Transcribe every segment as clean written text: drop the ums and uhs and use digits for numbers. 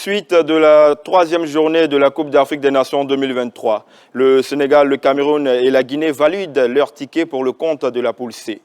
Suite de la troisième journée de la Coupe d'Afrique des Nations 2023. Le Sénégal, le Cameroun et la Guinée valident leur ticket pour le compte de la poule C.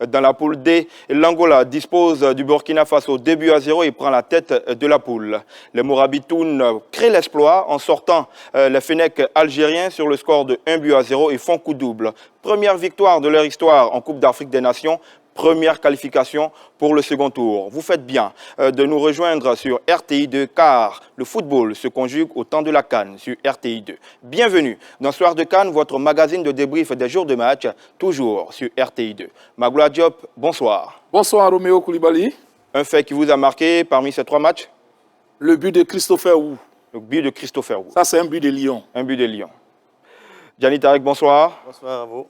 Dans la poule D, l'Angola dispose du Burkina Faso 2-0 et prend la tête de la poule. Les Morabitoun créent l'exploit en sortant les Fennecs algériens sur le score de 1-0 et font coup double. Première victoire de leur histoire en Coupe d'Afrique des Nations. Première qualification pour le second tour. Vous faites bien de nous rejoindre sur RTI2 car le football se conjugue au temps de la CAN sur RTI2. Bienvenue dans Soir de CAN, votre magazine de débrief des jours de match, toujours sur RTI2. Magloire Diop, bonsoir. Bonsoir Roméo Koulibaly. Un fait qui vous a marqué parmi ces trois matchs? Le but de Christopher Wu. Le but de Christopher Wu. Ça c'est un but de Lyon. Un but de Lyon. Gianni Tarek, bonsoir. Bonsoir à vous.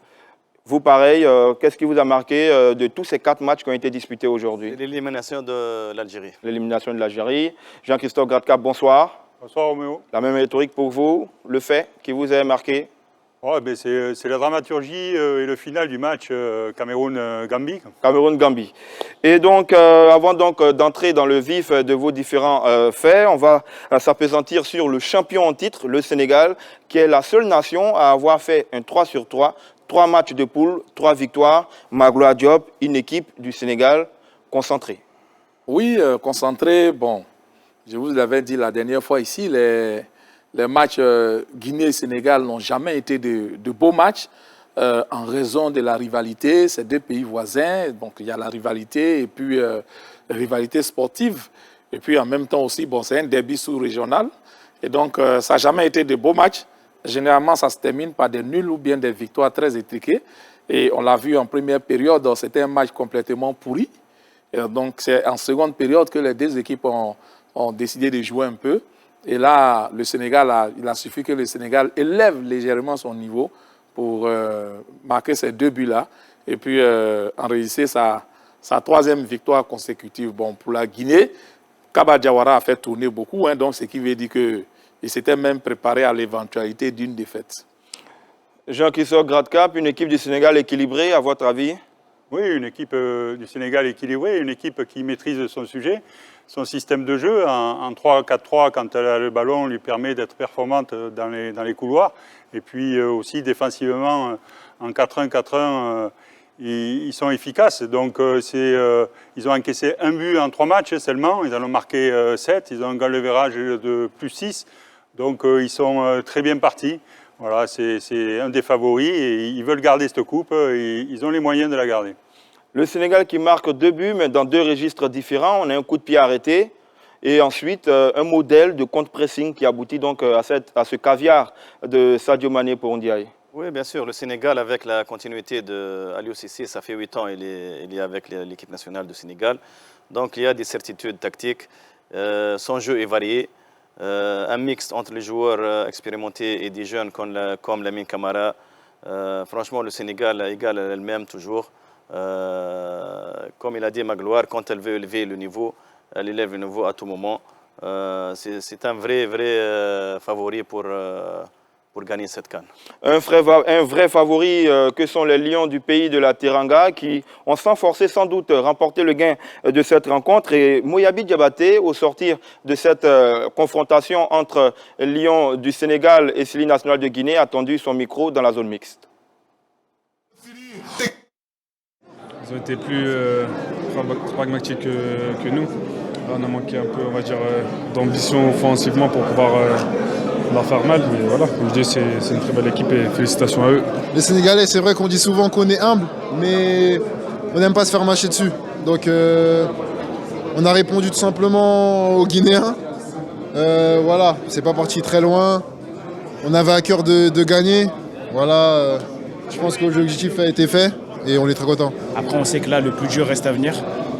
Vous, pareil, qu'est-ce qui vous a marqué de tous ces 4 matchs qui ont été disputés aujourd'hui? L'élimination de l'Algérie. L'élimination de l'Algérie. Jean-Christophe Gradka, bonsoir. Bonsoir Roméo. La même rhétorique pour vous, le fait qui vous a marqué? C'est la dramaturgie et le final du match Cameroun-Gambie. Cameroun-Gambie. Et donc, avant d'entrer dans le vif de vos différents faits, on va s'appesantir sur le champion en titre, le Sénégal, qui est la seule nation à avoir fait un 3 sur 3. 3 matchs de poule, 3 victoires. Magloire Diop, une équipe du Sénégal concentrée. Oui, concentrée. Bon, je vous l'avais dit la dernière fois ici, les matchs Guinée-Sénégal n'ont jamais été de beaux matchs en raison de la rivalité. Ces deux pays voisins, donc il y a la rivalité et puis la rivalité sportive. Et puis en même temps aussi, bon, c'est un derby sous-régional. Et donc ça n'a jamais été de beaux matchs. Généralement, ça se termine par des nuls ou bien des victoires très étriquées. Et on l'a vu en première période, c'était un match complètement pourri. Et donc, c'est en seconde période que les deux équipes ont décidé de jouer un peu. Et là, le Sénégal, il a suffi que le Sénégal élève légèrement son niveau pour marquer ces 2 buts-là. Et puis, enregistrer sa 3e victoire consécutive. Bon, pour la Guinée, Kaba Diawara a fait tourner beaucoup, hein, donc ce qui veut dire que il s'était même préparé à l'éventualité d'une défaite. Jean-Christophe Gradka, une équipe du Sénégal équilibrée, à votre avis? Oui, une équipe du Sénégal équilibrée, une équipe qui maîtrise son sujet, son système de jeu. En 3-4-3, quand elle a le ballon, lui permet d'être performante dans les couloirs. Et puis aussi défensivement, en 4-1, 4-1, ils sont efficaces. Donc ils ont encaissé un but en 3 matchs seulement. Ils en ont marqué 7. Ils ont un goal leverage de plus 6. Donc ils sont très bien partis. Voilà, c'est un des favoris et ils veulent garder cette coupe et ils ont les moyens de la garder. Le Sénégal qui marque 2 buts, mais dans 2 registres différents. On a un coup de pied arrêté et ensuite un modèle de contre-pressing qui aboutit donc à ce caviar de Sadio Mané pour Ndiaye. Oui, bien sûr. Le Sénégal, avec la continuité de Aliou Cissé, ça fait 8 ans qu'il est avec l'équipe nationale du Sénégal. Donc il y a des certitudes tactiques. Son jeu est varié. Un mix entre les joueurs expérimentés et des jeunes comme Lamine Camara. Franchement, le Sénégal égale elle-même toujours. Comme il a dit Magloire, quand elle veut élever le niveau, elle élève le niveau à tout moment. C'est un vrai favori pour gagner cette CAN. Un vrai favori que sont les Lions du pays de la Teranga qui ont sans forcer sans doute remporté le gain de cette rencontre. Et Mouyabi Diabaté, au sortir de cette confrontation entre Lions du Sénégal et Sili National de Guinée, a tendu son micro dans la zone mixte. Ils ont été plus pragmatiques que nous. On a manqué un peu, on va dire, d'ambition offensivement pour pouvoir leur faire mal, mais voilà, comme je dis, c'est une très belle équipe et félicitations à eux. Les Sénégalais, c'est vrai qu'on dit souvent qu'on est humble, mais on n'aime pas se faire mâcher dessus. Donc on a répondu tout simplement aux Guinéens. Voilà, c'est pas parti très loin. On avait à cœur de gagner. Voilà, je pense que l'objectif a été fait et on est très contents. Après, on sait que là, le plus dur reste à venir.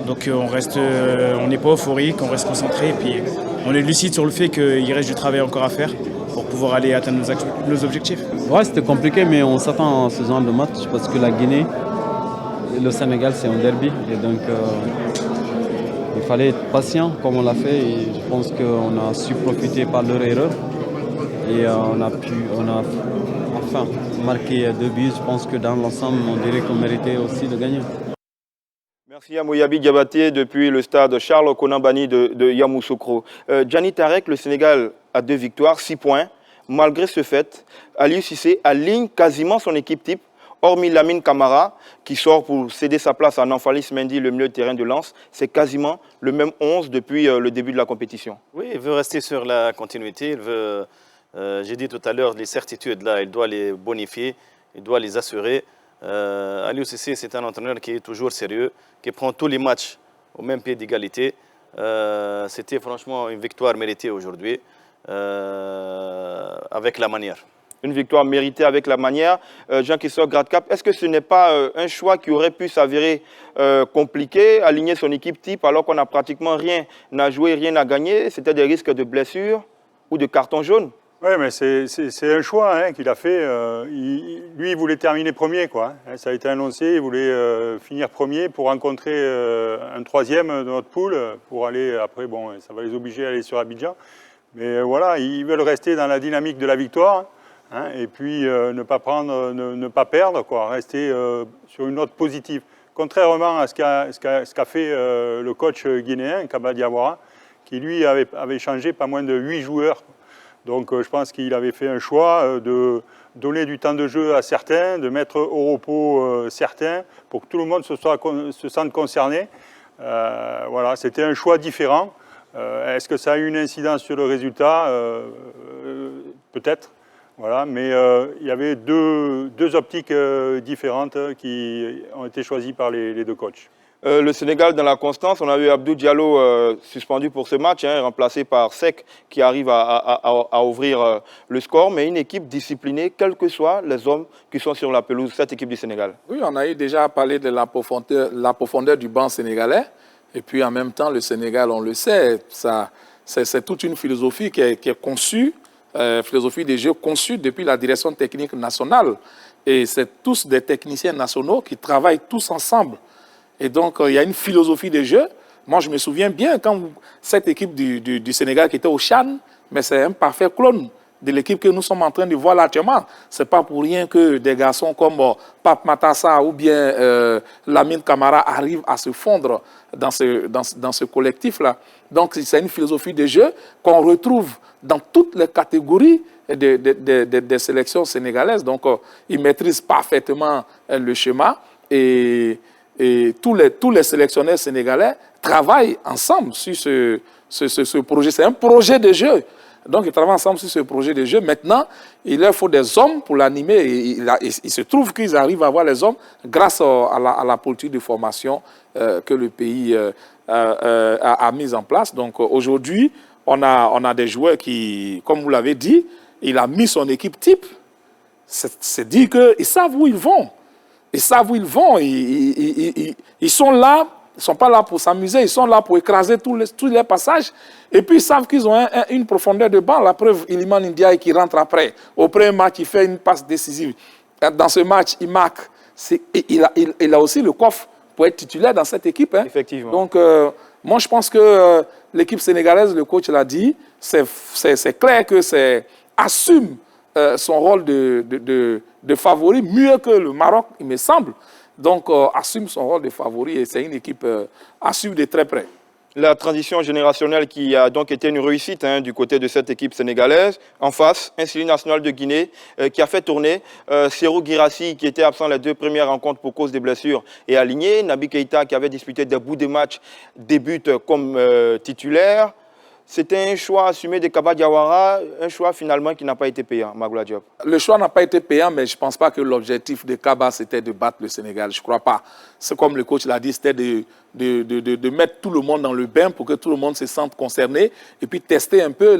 Donc on n'est pas euphorique, on reste concentré et puis on est lucide sur le fait qu'il reste du travail encore à faire pour pouvoir aller atteindre nos objectifs. Ouais, c'était compliqué, mais on s'attend à ce genre de match parce que la Guinée et le Sénégal, c'est un derby. Et donc, il fallait être patient comme on l'a fait. Et je pense qu'on a su profiter par leur erreur. Et on a enfin marqué 2 buts. Je pense que dans l'ensemble, on dirait qu'on méritait aussi de gagner. Merci à Moyabi Diabaté depuis le stade Charles Konambani de Yamoussoukro. Gianni Tarek, le Sénégal a 2 victoires, 6 points. Malgré ce fait, Aliou Cissé aligne quasiment son équipe type, hormis Lamine Camara, qui sort pour céder sa place à Namphalis Mendy, le milieu de terrain de Lens. C'est quasiment le même 11 depuis le début de la compétition. Oui, il veut rester sur la continuité. Il veut, j'ai dit tout à l'heure, les certitudes, là, il doit les bonifier, il doit les assurer. Aliou Cissé, c'est un entraîneur qui est toujours sérieux, qui prend tous les matchs au même pied d'égalité. C'était franchement une victoire méritée aujourd'hui, avec la manière. Une victoire méritée avec la manière. Jean-Christophe Gradcap, est-ce que ce n'est pas un choix qui aurait pu s'avérer compliqué, aligner son équipe type alors qu'on n'a pratiquement rien à jouer, rien à gagner? C'était des risques de blessures ou de carton jaune? Oui, mais c'est un choix qu'il a fait. Lui, il voulait terminer premier, quoi. Ça a été annoncé, il voulait finir premier pour rencontrer un 3e de notre poule, pour aller, après, bon, ça va les obliger à aller sur Abidjan. Mais voilà, ils veulent rester dans la dynamique de la victoire, et puis ne pas perdre, quoi, rester sur une note positive. Contrairement à ce qu'a fait le coach guinéen, Kaba Diawara, qui lui avait changé pas moins de 8 joueurs. Donc je pense qu'il avait fait un choix de donner du temps de jeu à certains, de mettre au repos certains, pour que tout le monde se sente concerné. Voilà, c'était un choix différent. Est-ce que ça a eu une incidence sur le résultat? Peut-être. Voilà, mais il y avait deux optiques différentes qui ont été choisies par les 2 coachs. Le Sénégal dans la constance, on a eu Abdou Diallo suspendu pour ce match, remplacé par Seck qui arrive à ouvrir le score, mais une équipe disciplinée, quels que soient les hommes qui sont sur la pelouse, cette équipe du Sénégal. Oui, on a eu déjà parlé de la profondeur du banc sénégalais, et puis en même temps, le Sénégal, on le sait, c'est toute une philosophie qui est conçue, philosophie des jeux conçue depuis la direction technique nationale, et c'est tous des techniciens nationaux qui travaillent tous ensemble. Et donc, il y a une philosophie de jeu. Moi, je me souviens bien quand cette équipe du Sénégal qui était au Chan, mais c'est un parfait clone de l'équipe que nous sommes en train de voir là actuellement. Ce n'est pas pour rien que des garçons comme Pape Matassa ou bien Lamine Camara arrivent à se fondre dans ce collectif-là. Donc, c'est une philosophie de jeu qu'on retrouve dans toutes les catégories des sélections sénégalaises. Donc, ils maîtrisent parfaitement le schéma et tous les sélectionneurs sénégalais travaillent ensemble sur ce projet. C'est un projet de jeu. Donc, ils travaillent ensemble sur ce projet de jeu. Maintenant, il leur faut des hommes pour l'animer. Il se trouve qu'ils arrivent à avoir les hommes grâce à la politique de formation que le pays a mise en place. Donc, aujourd'hui, on a des joueurs qui, comme vous l'avez dit, il a mis son équipe type. C'est dire qu'ils savent où ils vont. Ils savent où ils vont, ils sont là, ils ne sont pas là pour s'amuser, ils sont là pour écraser tous les passages. Et puis ils savent qu'ils ont une profondeur de banc. La preuve, Iliman Ndiaye qui rentre après. Au premier match, il fait une passe décisive. Dans ce match, il marque. Il a aussi le coffre pour être titulaire dans cette équipe. Effectivement. Donc, moi, je pense que l'équipe sénégalaise, le coach l'a dit, c'est clair que assume son rôle de favori mieux que le Maroc, il me semble. Donc, assume son rôle de favori et c'est une équipe à suivre de très près. La transition générationnelle qui a donc été une réussite du côté de cette équipe sénégalaise. En face, un Syli national de Guinée qui a fait tourner Serhou Guirassy qui était absent les 2 premières rencontres pour cause des blessures et aligné. Naby Keïta qui avait disputé des bouts de match débute comme titulaire. C'était un choix assumé de Kaba Diawara, un choix finalement qui n'a pas été payant, Magoula Diop. Le choix n'a pas été payant, mais je ne pense pas que l'objectif de Kaba, c'était de battre le Sénégal. Je ne crois pas. C'est comme le coach l'a dit, c'était de mettre tout le monde dans le bain pour que tout le monde se sente concerné et puis tester un peu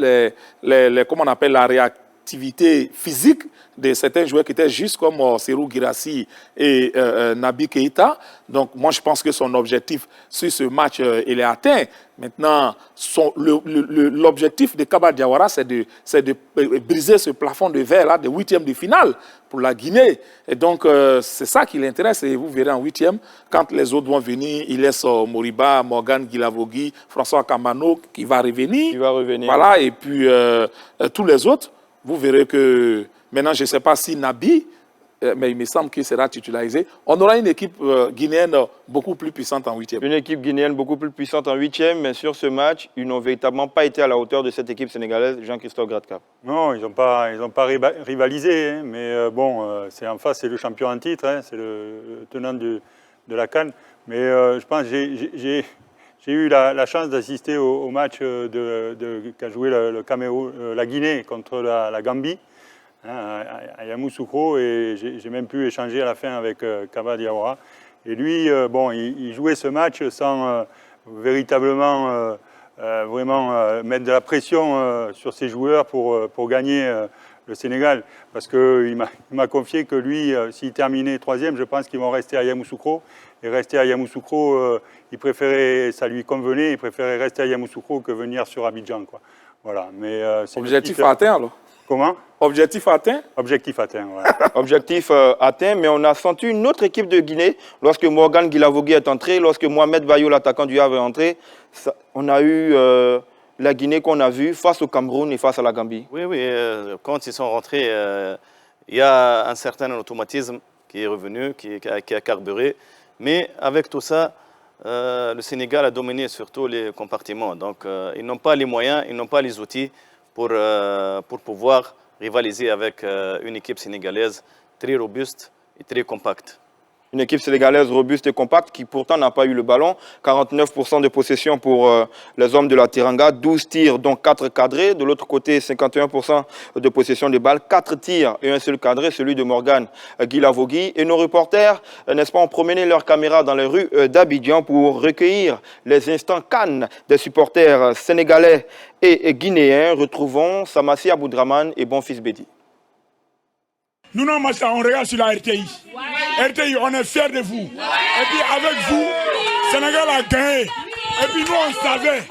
comment on appelle la réactivité physique de certains joueurs qui étaient juste comme Serhou Guirassy et Naby Keïta. Donc, moi, je pense que son objectif sur ce match, il est atteint. Maintenant, l'objectif de Kaba Diawara, c'est de briser ce plafond de verre là, de 8e de finale pour la Guinée. Et donc, c'est ça qui l'intéresse. Et vous verrez en 8e, quand les autres vont venir, il laisse Moriba, Morgan Guilavogui, François Kamano qui va revenir. Il va revenir. Voilà, et puis tous les autres, vous verrez que maintenant, je ne sais pas si Naby mais il me semble qu'il sera titularisé. On aura une équipe guinéenne beaucoup plus puissante en 8e. Une équipe guinéenne beaucoup plus puissante en 8e, mais sur ce match, ils n'ont véritablement pas été à la hauteur de cette équipe sénégalaise, Jean-Christophe Gradcap. Non, ils n'ont pas rivalisé, hein, mais c'est en face, c'est le champion en titre, hein, c'est le tenant de la CAN. Mais je pense que j'ai eu la chance d'assister au match qu'a joué le Cameroun, la Guinée contre la Gambie, hein, à Yamoussoukro, et j'ai même pu échanger à la fin avec Kaba Diawara. Et lui, il jouait ce match sans véritablement vraiment mettre de la pression sur ses joueurs pour gagner le Sénégal. Parce qu'il m'a confié que lui, s'il terminait 3e, je pense qu'ils vont rester à Yamoussoukro. Et rester à Yamoussoukro, il préférait, ça lui convenait, il préférait rester à Yamoussoukro que venir sur Abidjan, quoi. Voilà. Mais objectif atteint, alors. Comment? Objectif atteint? Objectif atteint, ouais. Objectif atteint, mais on a senti une autre équipe de Guinée lorsque Morgan Guilavogui est entré, lorsque Mohamed Bayo, l'attaquant du Havre, est entré. On a eu la Guinée qu'on a vue face au Cameroun et face à la Gambie. Oui, quand ils sont rentrés, il y a un certain automatisme qui est revenu, qui a carburé. Mais avec tout ça, le Sénégal a dominé surtout les compartiments. Donc, ils n'ont pas les moyens, ils n'ont pas les outils pour pouvoir rivaliser avec une équipe sénégalaise très robuste et très compacte. Une équipe sénégalaise robuste et compacte qui pourtant n'a pas eu le ballon. 49% de possession pour les hommes de la Teranga, 12 tirs dont 4 cadrés. De l'autre côté, 51% de possession des balles, 4 tirs et un seul cadré, celui de Morgan Guilavogui. Et nos reporters, n'est-ce pas, ont promené leurs caméras dans les rues d'Abidjan pour recueillir les instants cannes des supporters sénégalais et guinéens. Retrouvons Samassi Aboudraman et Bonfils Bédi. Nous, non, on regarde sur la RTI. RTI, on est fiers de vous. Et puis avec vous, Sénégal a gagné. Et puis nous, on savait.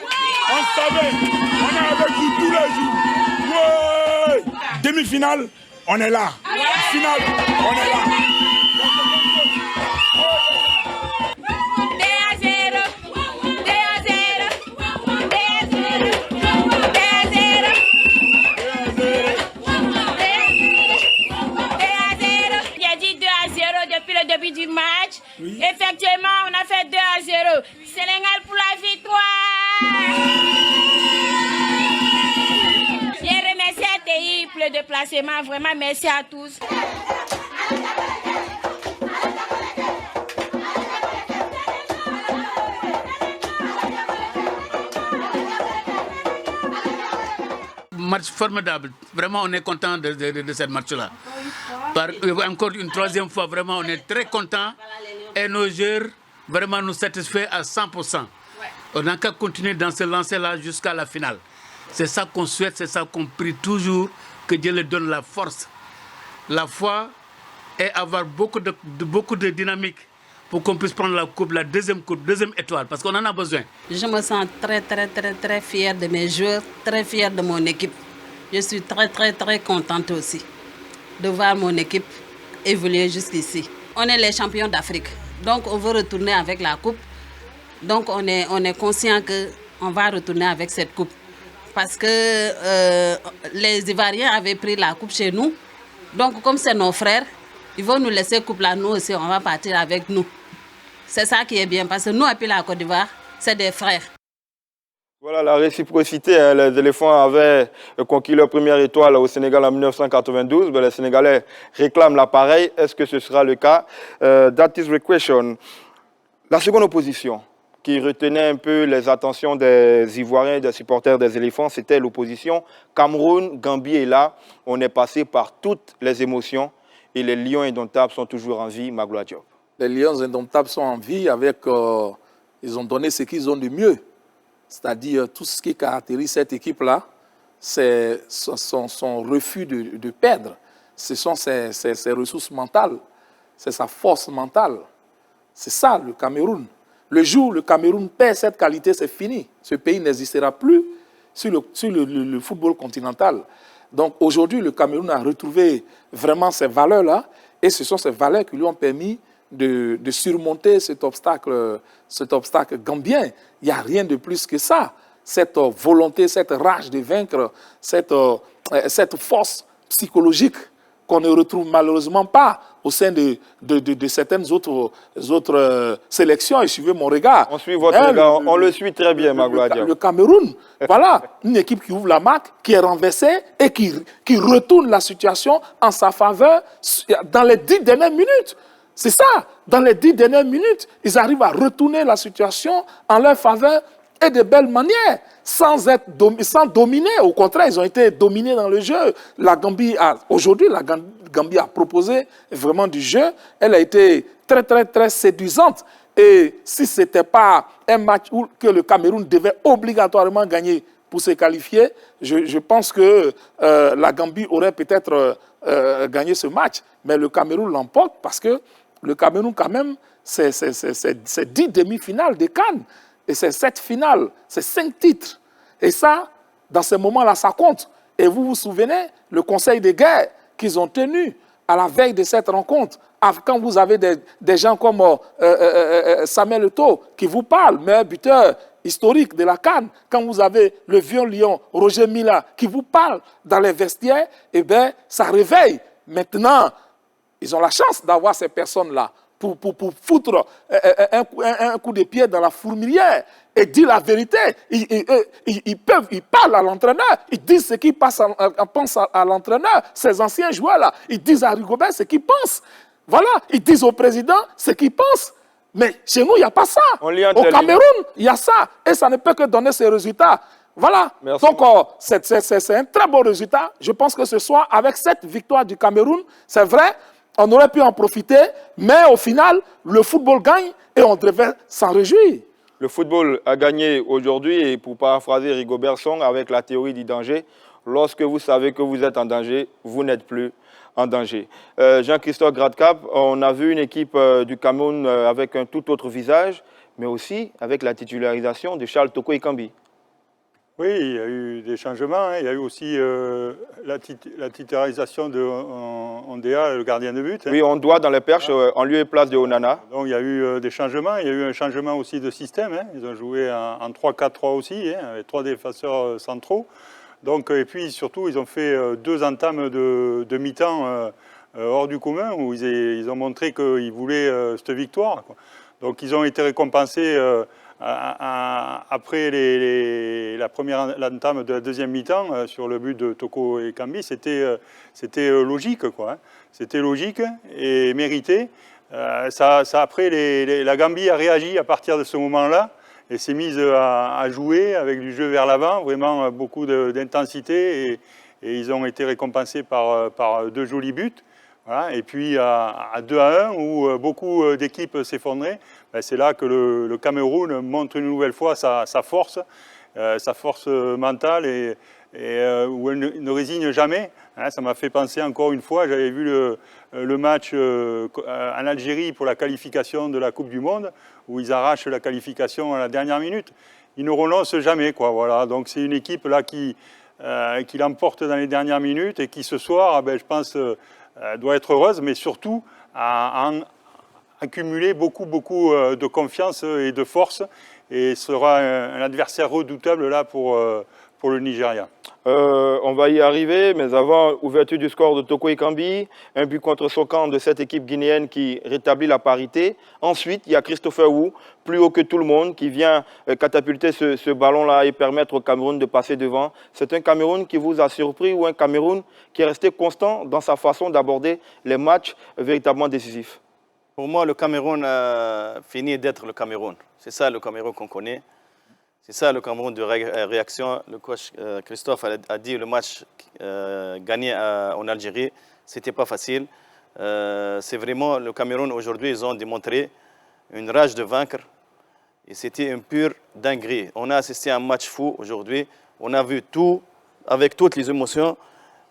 On est avec vous tous les jours. Ouais. Demi-finale, on est là. Finale, on est là. Début du match. Oui. Effectivement, on a fait 2-0. Sénégal pour la victoire. Je remercie RTI pour le déplacement. Vraiment, merci à tous. Match formidable. Vraiment, on est content de ce match-là. Encore une troisième fois, vraiment, on est très content. Et nos joueurs, vraiment, nous satisfait à 100%. On n'a qu'à continuer dans ce lancer-là jusqu'à la finale. C'est ça qu'on souhaite, c'est ça qu'on prie toujours, que Dieu leur donne la force, la foi et avoir beaucoup de dynamique pour qu'on puisse prendre la coupe, deuxième étoile, parce qu'on en a besoin. Je me sens très fière de mes joueurs, très fière de mon équipe. Je suis très contente aussi de voir mon équipe évoluer jusqu'ici. On est les champions d'Afrique, donc on veut retourner avec la coupe. Donc on est conscient qu'on va retourner avec cette coupe. Parce que les Ivoiriens avaient pris la coupe chez nous. Donc comme c'est nos frères, ils vont nous laisser coupe là, nous aussi on va partir avec nous. C'est ça qui est bien, parce que nous et puis la Côte d'Ivoire, c'est des frères. Voilà la réciprocité. Hein. Les éléphants avaient conquis leur première étoile au Sénégal en 1992. Mais les Sénégalais réclament l'appareil. Est-ce que ce sera le cas? That is the question. La seconde opposition qui retenait un peu les attentions des Ivoiriens et des supporters des éléphants, c'était l'opposition Cameroun, Gambie. Et là, on est passé par toutes les émotions. Et les Lions indomptables sont toujours en vie, Magloire Diop. Les Lions indomptables sont en vie avec... ils ont donné ce qu'ils ont de mieux. C'est-à-dire tout ce qui caractérise cette équipe-là, c'est son refus de perdre. Ce sont ses ressources mentales, c'est sa force mentale. C'est ça le Cameroun. Le jour où le Cameroun perd cette qualité, c'est fini. Ce pays n'existera plus sur le football continental. Donc aujourd'hui, le Cameroun a retrouvé vraiment ces valeurs-là, et ce sont ces valeurs qui lui ont permis de surmonter cet obstacle gambien. Il n'y a rien de plus que ça. Cette volonté, cette rage de vaincre, cette force psychologique qu'on ne retrouve malheureusement pas au sein de certaines autres sélections. Et suivez mon regard. On suit votre regard, on le suit très bien, Magloire Diaw. Le Cameroun, voilà, une équipe qui ouvre la marque, qui est renversée et qui retourne la situation en sa faveur dans les 10 dernières minutes. C'est ça, dans les 10 dernières minutes, ils arrivent à retourner la situation en leur faveur et de belles manières, sans dominer. Au contraire, ils ont été dominés dans le jeu. Aujourd'hui, la Gambie a proposé vraiment du jeu. Elle a été très, très, très séduisante. Et si ce n'était pas un match que le Cameroun devait obligatoirement gagner pour se qualifier, je pense que la Gambie aurait peut-être gagné ce match. Mais le Cameroun l'emporte parce que le Cameroun, quand même, c'est 10 demi-finales de CAN. Et c'est 7 finales, c'est 5 titres. Et ça, dans ce moment-là, ça compte. Et vous vous souvenez, le conseil de guerre qu'ils ont tenu à la veille de cette rencontre, quand vous avez des gens comme Samuel Eto'o qui vous parlent, meilleur buteur historique de la CAN, quand vous avez le vieux lion Roger Mila qui vous parle dans les vestiaires, eh bien, ça réveille. Maintenant, ils ont la chance d'avoir ces personnes-là pour foutre un coup de pied dans la fourmilière et dire la vérité. Ils parlent à l'entraîneur, ils disent ce qu'ils pensent à l'entraîneur, ces anciens joueurs-là. Ils disent à Rigobert ce qu'ils pensent. Voilà, ils disent au président ce qu'ils pensent. Mais chez nous, il n'y a pas ça. Au Cameroun, il y a ça. Et ça ne peut que donner ces résultats. Voilà. Merci. Donc, c'est un très bon résultat. Je pense que ce soir, avec cette victoire du Cameroun, c'est vrai, on aurait pu en profiter, mais au final, le football gagne et on devait s'en réjouir. Le football a gagné aujourd'hui et pour paraphraser Rigobert Song avec la théorie du danger, lorsque vous savez que vous êtes en danger, vous n'êtes plus en danger. Jean-Christophe Gradcap, on a vu une équipe du Cameroun avec un tout autre visage, mais aussi avec la titularisation de Charles Toko Ekambi. Oui, il y a eu des changements. Il y a eu aussi la titularisation de Ondea, le gardien de but. Oui, on doit dans les perches en lieu et place de Onana. Donc il y a eu des changements. Il y a eu un changement aussi de système. Ils ont joué en 3-4-3 aussi, avec 3 défenseurs centraux. Donc, et puis surtout, ils ont fait 2 entames de mi-temps hors du commun où ils ont montré qu'ils voulaient cette victoire, quoi. Donc ils ont été récompensés après la première entame de la deuxième mi-temps sur le but de Toko Ekambi. C'était logique, quoi, hein. C'était logique et mérité. Après, la Gambie a réagi à partir de ce moment-là et s'est mise à jouer avec du jeu vers l'avant, vraiment beaucoup d'intensité et ils ont été récompensés par 2 jolis buts. Voilà. Et puis à 2-1, où beaucoup d'équipes s'effondraient, c'est là que le Cameroun montre une nouvelle fois sa force mentale et où elle ne résigne jamais. Hein, ça m'a fait penser encore une fois, j'avais vu le match en Algérie pour la qualification de la Coupe du Monde, où ils arrachent la qualification à la dernière minute. Ils ne renoncent jamais, quoi. Voilà. Donc c'est une équipe là qui l'emporte dans les dernières minutes et qui ce soir, je pense, doit être heureuse, mais surtout à accumuler beaucoup de confiance et de force et sera un adversaire redoutable là pour le Nigeria. On va y arriver, mais avant, ouverture du score de Toko Ekambi, un but contre son camp de cette équipe guinéenne qui rétablit la parité. Ensuite, il y a Christopher Wu, plus haut que tout le monde, qui vient catapulter ce ballon-là et permettre au Cameroun de passer devant. C'est un Cameroun qui vous a surpris ou un Cameroun qui est resté constant dans sa façon d'aborder les matchs véritablement décisifs? Pour moi, le Cameroun a fini d'être le Cameroun. C'est ça le Cameroun qu'on connaît. C'est ça le Cameroun de réaction. Le coach Christophe a dit le match gagné en Algérie, ce n'était pas facile. C'est vraiment le Cameroun aujourd'hui, ils ont démontré une rage de vaincre. Et c'était une pure dinguerie. On a assisté à un match fou aujourd'hui. On a vu tout avec toutes les émotions.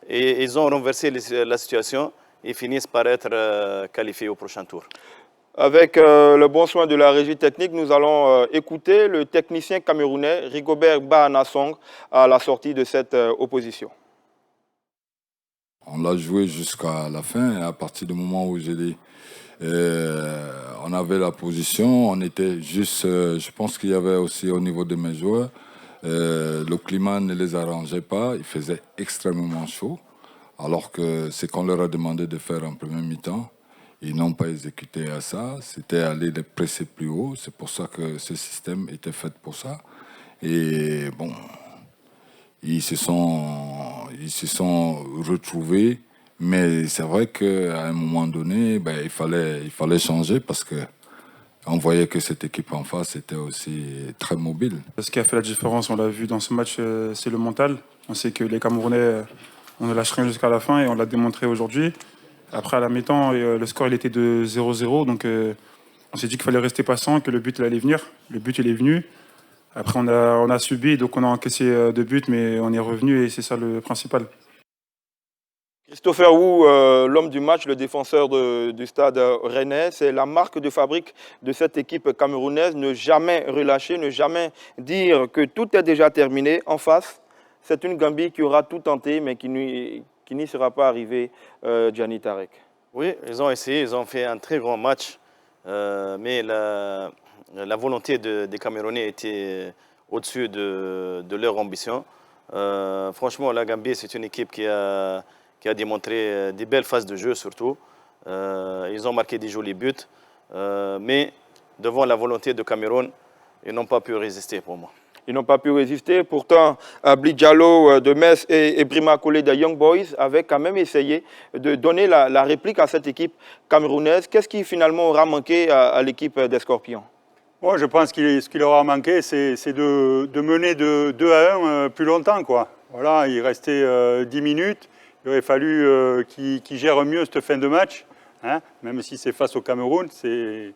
Et ils ont renversé la situation et finissent par être qualifiés au prochain tour. Avec le bon soin de la régie technique, nous allons écouter le technicien camerounais Rigobert Bahana-Song à la sortie de cette opposition. On l'a joué jusqu'à la fin et à partir du moment où j'ai dit on avait la position, on était juste, je pense qu'il y avait aussi au niveau de mes joueurs, le climat ne les arrangeait pas, il faisait extrêmement chaud. alors que ce qu'on leur a demandé de faire en premier mi-temps, ils n'ont pas exécuté à ça. C'était aller les presser plus haut. C'est pour ça que ce système était fait pour ça. Et bon, ils se sont retrouvés. Mais c'est vrai qu'à un moment donné, il fallait changer parce qu'on voyait que cette équipe en face était aussi très mobile. Ce qui a fait la différence, on l'a vu dans ce match, c'est le mental. On sait que les Camerounais, on ne lâche rien jusqu'à la fin et on l'a démontré aujourd'hui. Après, à la mi-temps, le score il était de 0-0. Donc, on s'est dit qu'il fallait rester patient, que le but il allait venir. Le but il est venu. Après, on a subi, donc on a encaissé 2 buts, mais on est revenu et c'est ça le principal. Christopher Wu, l'homme du match, le défenseur du stade rennais, c'est la marque de fabrique de cette équipe camerounaise. Ne jamais relâcher, ne jamais dire que tout est déjà terminé. En face, c'est une Gambie qui aura tout tenté, mais qui n'y sera pas arrivée, Gianni Tarek. Oui, ils ont essayé, ils ont fait un très grand match, mais la volonté des Camerounais était au-dessus de leur ambition. Franchement, la Gambie, c'est une équipe qui a démontré des belles phases de jeu surtout. Ils ont marqué des jolis buts, mais devant la volonté de Cameroun, ils n'ont pas pu résister pour moi. Ils n'ont pas pu résister. Pourtant, Abli Diallo de Metz et Brima Collé des Young Boys avaient quand même essayé de donner la réplique à cette équipe camerounaise. Qu'est-ce qui finalement aura manqué à l'équipe des Scorpions? Moi, je pense que ce qu'il aura manqué, c'est de mener de 2-1 plus longtemps, quoi. Voilà, il restait 10 minutes. Il aurait fallu qu'ils gèrent mieux cette fin de match, hein, même si c'est face au Cameroun, c'est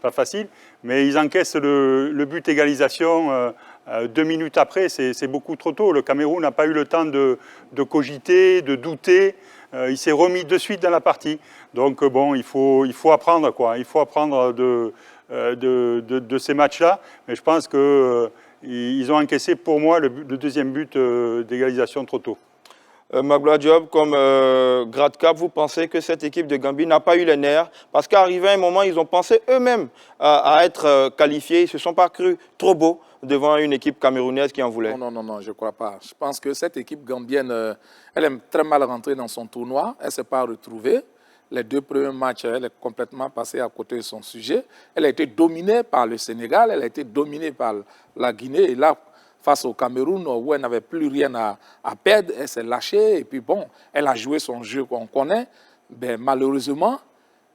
pas facile. Mais ils encaissent le but égalisation 2 minutes après, c'est beaucoup trop tôt. Le Cameroun n'a pas eu le temps de cogiter, de douter. Il s'est remis de suite dans la partie. Donc bon, il faut apprendre, quoi. Il faut apprendre de ces matchs-là. Mais je pense qu'ils ont encaissé pour moi le deuxième but d'égalisation trop tôt. Magloire Diop, comme Gradcap, vous pensez que cette équipe de Gambie n'a pas eu les nerfs? Parce qu'arrivé un moment, ils ont pensé eux-mêmes à être qualifiés. Ils ne se sont pas crus trop beaux devant une équipe camerounaise qui en voulait. Non, je ne crois pas. Je pense que cette équipe gambienne, elle est très mal rentrée dans son tournoi. Elle ne s'est pas retrouvée. Les 2 premiers matchs, elle est complètement passée à côté de son sujet. Elle a été dominée par le Sénégal, elle a été dominée par la Guinée. Et là, face au Cameroun, où elle n'avait plus rien à perdre, elle s'est lâchée. Et puis bon, elle a joué son jeu qu'on connaît. Mais malheureusement,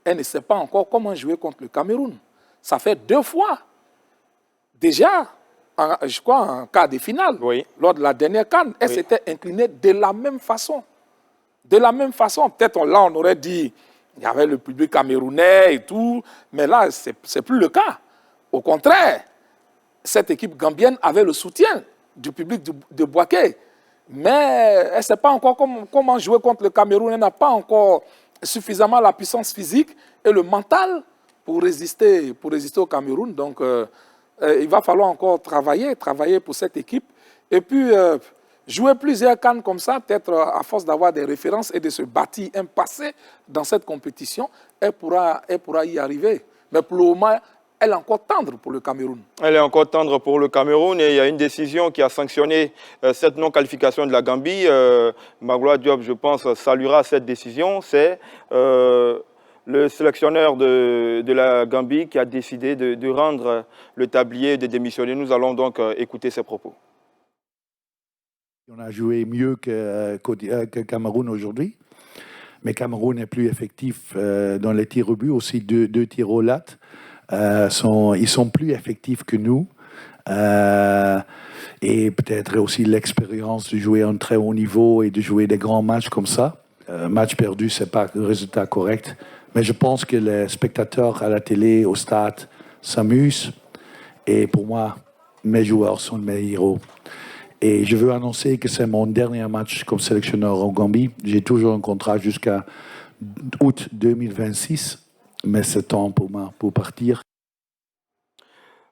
elle ne sait pas encore comment jouer contre le Cameroun. Ça fait 2 fois. Déjà, je crois, en quart de finale, oui, lors de la dernière CAN, elle s'était inclinée de la même façon. De la même façon, peut-être là, on aurait dit, il y avait le public camerounais et tout, mais là, ce n'est plus le cas. Au contraire, cette équipe gambienne avait le soutien du public de Bouaké, mais elle ne sait pas encore comment jouer contre le Cameroun. Elle n'a pas encore suffisamment la puissance physique et le mental pour résister au Cameroun. Donc, il va falloir encore travailler pour cette équipe. Et puis, jouer plusieurs CAN comme ça, peut-être à force d'avoir des références et de se bâtir un passé dans cette compétition, elle pourra y arriver. Mais pour le moment, elle est encore tendre pour le Cameroun. Elle est encore tendre pour le Cameroun et il y a une décision qui a sanctionné cette non-qualification de la Gambie. Magloire Diop, je pense, saluera cette décision. C'est le sélectionneur de la Gambie qui a décidé de rendre le tablier et de démissionner. Nous allons donc écouter ses propos. On a joué mieux que Cameroun aujourd'hui, mais Cameroun est plus effectif dans les tirs au but, aussi 2 tirs au latte. Ils sont plus effectifs que nous. Et peut-être aussi l'expérience de jouer à un très haut niveau et de jouer des grands matchs comme ça. Match perdu, ce n'est pas le résultat correct. Mais je pense que les spectateurs à la télé, au stade, s'amusent. Et pour moi, mes joueurs sont mes héros. Et je veux annoncer que c'est mon dernier match comme sélectionneur en Gambie. J'ai toujours un contrat jusqu'à août 2026, mais c'est temps pour moi pour partir.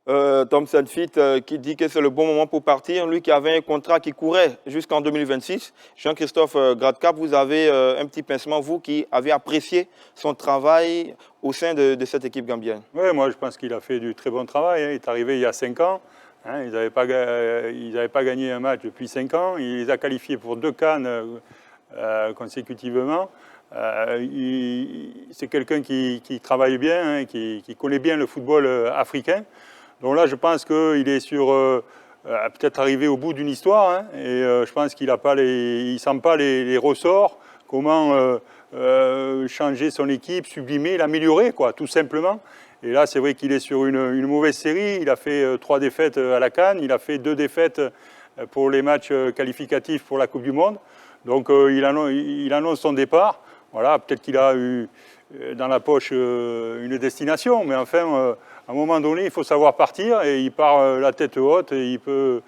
Tom Sedfit qui dit que c'est le bon moment pour partir, lui qui avait un contrat qui courait jusqu'en 2026. Jean-Christophe Gradcap, vous avez un petit pincement, vous qui avez apprécié son travail au sein de cette équipe gambienne. Oui, moi je pense qu'il a fait du très bon travail. Il est arrivé il y a 5 ans. Ils n'avaient pas gagné un match depuis 5 ans. Il les a qualifiés pour 2 CAN consécutivement. C'est quelqu'un qui travaille bien, hein, qui connaît bien le football africain. Donc là, je pense qu'il est sur peut-être arrivé au bout d'une histoire, hein, et je pense qu'il ne sent pas les ressorts, comment changer son équipe, sublimer, l'améliorer, quoi, tout simplement. Et là, c'est vrai qu'il est sur une mauvaise série. Il a fait 3 défaites à la CAN, il a fait 2 défaites pour les matchs qualificatifs pour la Coupe du Monde. Donc il annonce son départ. Voilà, peut-être qu'il a eu dans la poche une destination, mais enfin, à un moment donné, il faut savoir partir, et il part la tête haute, et il peut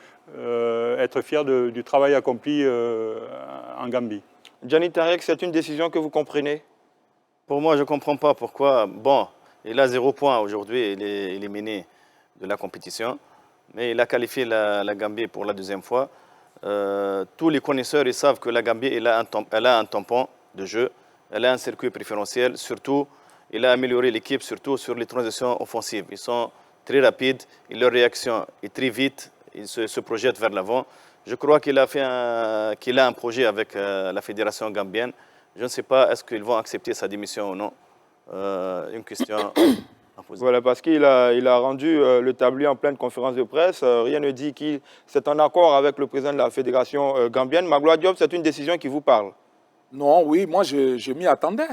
être fier du travail accompli en Gambie. Gianni Tarek, c'est une décision que vous comprenez? Pour moi, je ne comprends pas pourquoi. Bon, il a 0 point aujourd'hui, il est éliminé de la compétition, mais il a qualifié la Gambie pour la 2e fois. Tous les connaisseurs ils savent que la Gambie elle a un tampon de jeu, elle a un circuit préférentiel, surtout il a amélioré l'équipe surtout sur les transitions offensives. Ils sont très rapides et leur réaction est très vite, ils se projettent vers l'avant. Je crois qu'il a un projet avec la fédération gambienne. Je ne sais pas est-ce qu'ils vont accepter sa démission ou non. Une question à poser. Voilà, parce qu'il a rendu le tablier en pleine conférence de presse. Rien ne dit qu'il c'est en accord avec le président de la fédération gambienne. Magloire Diop, c'est une décision qui vous parle? Non, oui, moi je m'y attendais.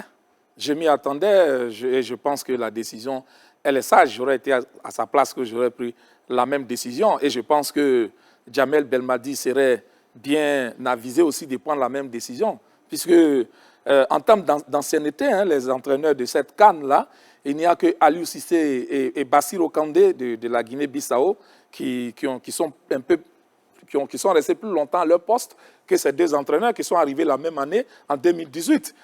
Je m'y attendais et je pense que la décision, elle est sage. J'aurais été à sa place que j'aurais pris la même décision. Et je pense que Djamel Belmadi serait bien avisé aussi de prendre la même décision. Puisque en termes d'ancienneté, hein, les entraîneurs de cette CAN-là, il n'y a que Aliou Cissé et Bassirou Kandé de la Guinée-Bissau qui sont restés plus longtemps à leur poste que ces 2 entraîneurs qui sont arrivés la même année, en 2018.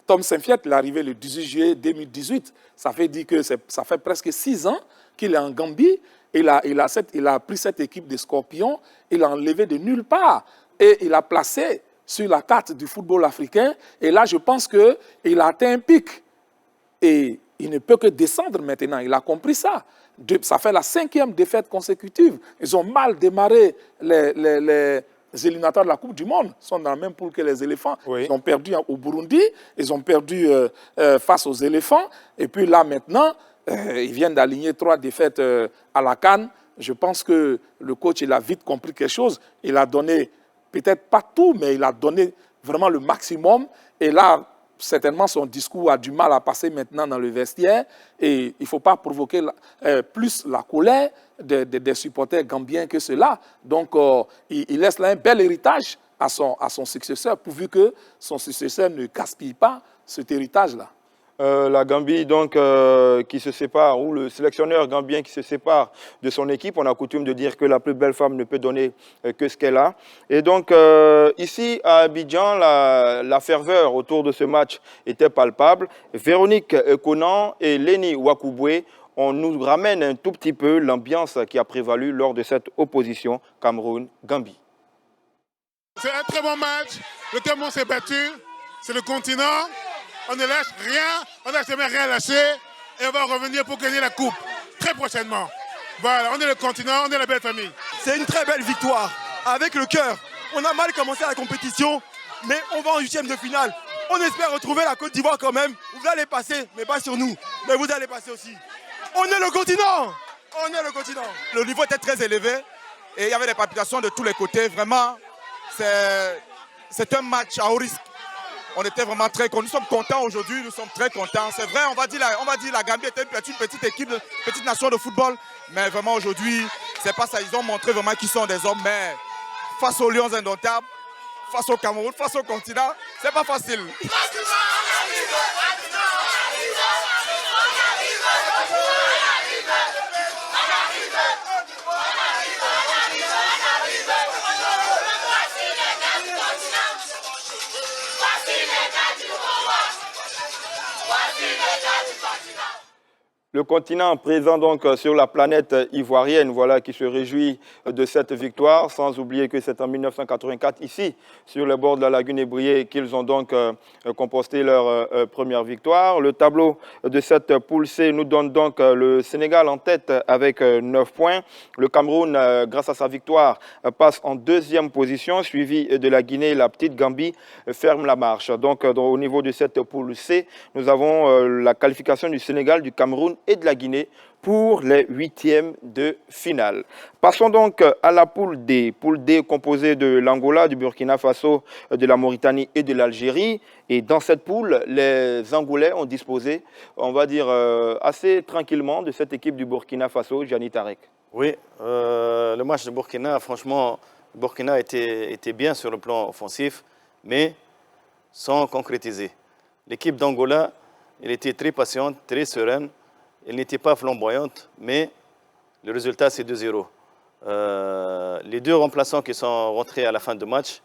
Tom Saint-Fiet, il est arrivé le 18 juillet 2018. Ça fait dire que ça fait presque 6 ans qu'il est en Gambie. Il a pris cette équipe de Scorpions, il l'a enlevé de nulle part et il l'a placé sur la carte du football africain. Et là, je pense qu'il a atteint un pic. Et il ne peut que descendre maintenant. Il a compris ça. Ça fait la 5e défaite consécutive. Ils ont mal démarré les éliminatoires de la Coupe du Monde. Ils sont dans la même poule que les éléphants. Oui. Ils ont perdu au Burundi. Ils ont perdu face aux éléphants. Et puis là, maintenant, ils viennent d'aligner 3 défaites à la CAN. Je pense que le coach, il a vite compris quelque chose. Il a donné, peut-être pas tout, mais il a donné vraiment le maximum. Et là, certainement, son discours a du mal à passer maintenant dans le vestiaire. Et il ne faut pas provoquer plus la colère des supporters gambiens que cela. Donc, il laisse là un bel héritage à son successeur, pourvu que son successeur ne gaspille pas cet héritage-là. La Gambie donc qui se sépare, ou le sélectionneur gambien qui se sépare de son équipe. On a coutume de dire que la plus belle femme ne peut donner que ce qu'elle a. Et donc ici à Abidjan, la ferveur autour de ce match était palpable. Véronique Conan et Lenny Wakouboué, on nous ramène un tout petit peu l'ambiance qui a prévalu lors de cette opposition Cameroun-Gambie. C'est un très bon match. Le Cameroun s'est battu. C'est le continent. On ne lâche rien, on n'a jamais rien lâché et on va revenir pour gagner la coupe très prochainement. Voilà, on est le continent, on est la belle famille. C'est une très belle victoire, avec le cœur. On a mal commencé la compétition, mais on va en 8e de finale. On espère retrouver la Côte d'Ivoire quand même. Vous allez passer, mais pas sur nous, mais vous allez passer aussi. On est le continent. On est le continent. Le niveau était très élevé et il y avait des palpitations de tous les côtés. Vraiment, c'est un match à haut risque. On était vraiment très contents. Nous sommes contents aujourd'hui, nous sommes très contents. C'est vrai, on va dire la Gambie était une petite équipe, une petite nation de football. Mais vraiment aujourd'hui, c'est pas ça. Ils ont montré vraiment qu'ils sont des hommes. Mais face aux Lions indomptables, face au Cameroun, face au continent, c'est pas facile. Le continent présent donc sur la planète ivoirienne, voilà, qui se réjouit de cette victoire, sans oublier que c'est en 1984, ici, sur les bords de la lagune Ébrié, qu'ils ont donc composté leur première victoire. Le tableau de cette poule C nous donne donc le Sénégal en tête avec 9 points. Le Cameroun, grâce à sa victoire, passe en deuxième position, suivi de la Guinée. La petite Gambie ferme la marche. Donc, au niveau de cette poule C, nous avons la qualification du Sénégal, du Cameroun et de la Guinée pour les huitièmes de finale. Passons donc à la poule D. Poule D composée de l'Angola, du Burkina Faso, de la Mauritanie et de l'Algérie. Et dans cette poule, les Angolais ont disposé, on va dire, assez tranquillement de cette équipe du Burkina Faso, Gianni Tarek. Oui, le match de Burkina, franchement, Burkina était bien sur le plan offensif, mais sans concrétiser. L'équipe d'Angola, elle était très patiente, très sereine. Elle n'était pas flamboyante, mais le résultat, c'est 2-0. Les deux remplaçants qui sont rentrés à la fin du match,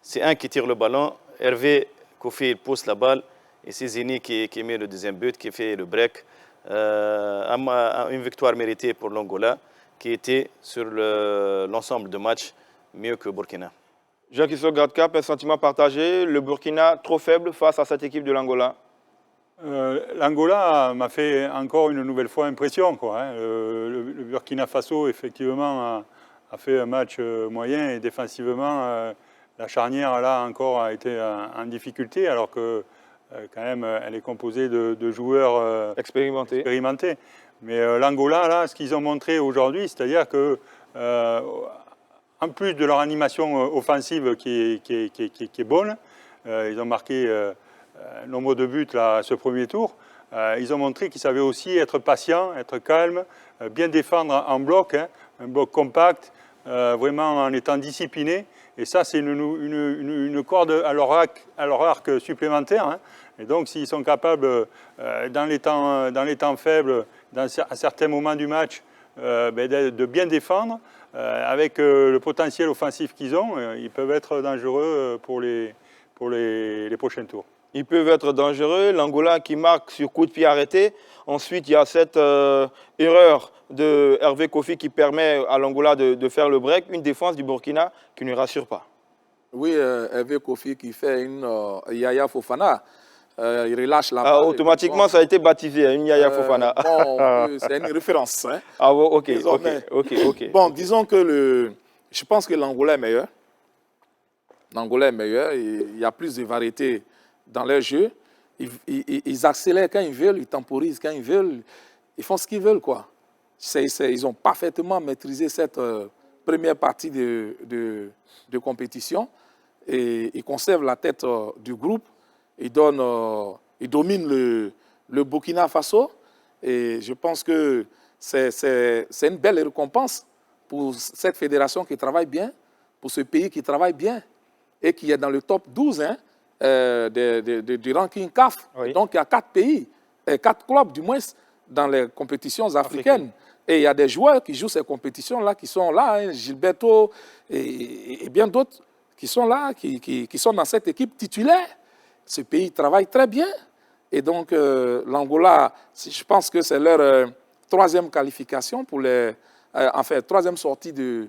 c'est un qui tire le ballon, Hervé Kofi pousse la balle, et c'est Zini qui met le deuxième but, qui fait le break. Une victoire méritée pour l'Angola, qui était sur l'ensemble du match mieux que Burkina. Jacques Gradcap, un sentiment partagé, le Burkina trop faible face à cette équipe de l'Angola? L'Angola m'a fait encore une nouvelle fois impression, quoi, hein. Le Burkina Faso, effectivement, a fait un match moyen et défensivement, la charnière, là, encore a été en difficulté, alors que, quand même, elle est composée de joueurs expérimentés. Mais l'Angola, là, ce qu'ils ont montré aujourd'hui, c'est-à-dire que, en plus de leur animation offensive qui est bonne, ils ont marqué nombre de buts là, ce premier tour. Ils ont montré qu'ils savaient aussi être patients, être calmes, bien défendre en bloc, hein, un bloc compact, vraiment en étant disciplinés. Et ça, c'est une corde à leur arc supplémentaire. Hein. Et donc, s'ils sont capables, dans les temps faibles, à certains moments du match, de bien défendre, avec le potentiel offensif qu'ils ont, ils peuvent être dangereux pour les prochains tours. Ils peuvent être dangereux. L'Angola qui marque sur coup de pied arrêté. Ensuite, il y a cette erreur de Hervé Kofi qui permet à l'Angola de faire le break. Une défense du Burkina qui ne rassure pas. Oui, Hervé Kofi qui fait une Yaya Fofana. Il relâche la balle. Automatiquement, ça a été baptisé, une Yaya Fofana. Bon, c'est une référence. Hein. Ah bon, ok. Bon, disons que je pense que l'Angola est meilleur. L'Angola est meilleur. Il y a plus de variété dans leur jeu. Ils accélèrent quand ils veulent, ils temporisent quand ils veulent. Ils font ce qu'ils veulent, quoi. Ils ont parfaitement maîtrisé cette première partie de compétition. Et ils conservent la tête du groupe. Ils dominent le Burkina Faso. Et je pense que c'est une belle récompense pour cette fédération qui travaille bien, pour ce pays qui travaille bien et qui est dans le top 12 hein, du ranking CAF. Oui. Donc il y a 4 pays, 4 clubs du moins dans les compétitions africaines. Et il y a des joueurs qui jouent ces compétitions-là, qui sont là, hein, Gilberto et bien d'autres qui sont là, qui sont dans cette équipe titulaire. Ce pays travaille très bien. Et donc, l'Angola, je pense que c'est leur troisième qualification, enfin, troisième sortie de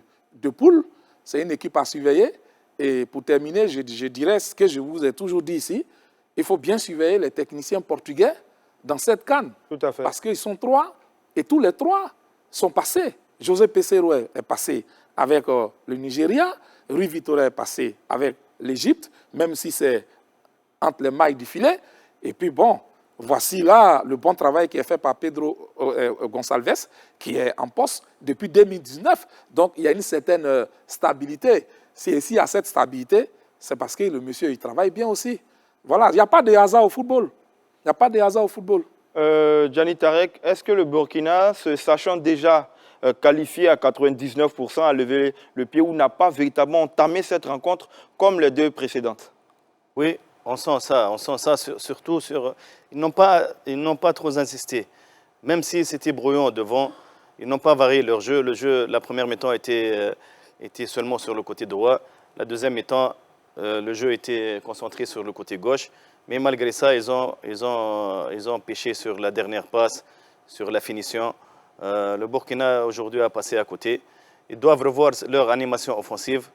poule. C'est une équipe à surveiller. Et pour terminer, je dirais ce que je vous ai toujours dit ici. Il faut bien surveiller les techniciens portugais dans cette CAN. Tout à fait. Parce qu'ils sont 3 et tous les 3 sont passés. José Peseiro est passé avec le Nigeria. Rui Vitória est passé avec l'Égypte, même si c'est entre les mailles du filet. Et puis bon, voici là le bon travail qui est fait par Pedro Gonçalves, qui est en poste depuis 2019. Donc il y a une certaine stabilité. S'il y a cette stabilité, c'est parce que le monsieur il travaille bien aussi. Voilà, il n'y a pas de hasard au football. Il n'y a pas de hasard au football. Gianni Tarek, est-ce que le Burkina, se sachant déjà qualifié à 99%, a levé le pied ou n'a pas véritablement entamé cette rencontre comme les 2 précédentes? Oui, on sent ça surtout sur... Ils n'ont pas trop insisté. Même si c'était brouillon devant, ils n'ont pas varié leur jeu. Le jeu, la première mi-temps était seulement sur le côté droit. La deuxième mi-temps, le jeu était concentré sur le côté gauche. Mais malgré ça, ils ont pêché sur la dernière passe. sur la finition. Le Burkina aujourd'hui a passé à côté. Ils doivent revoir leur animation offensive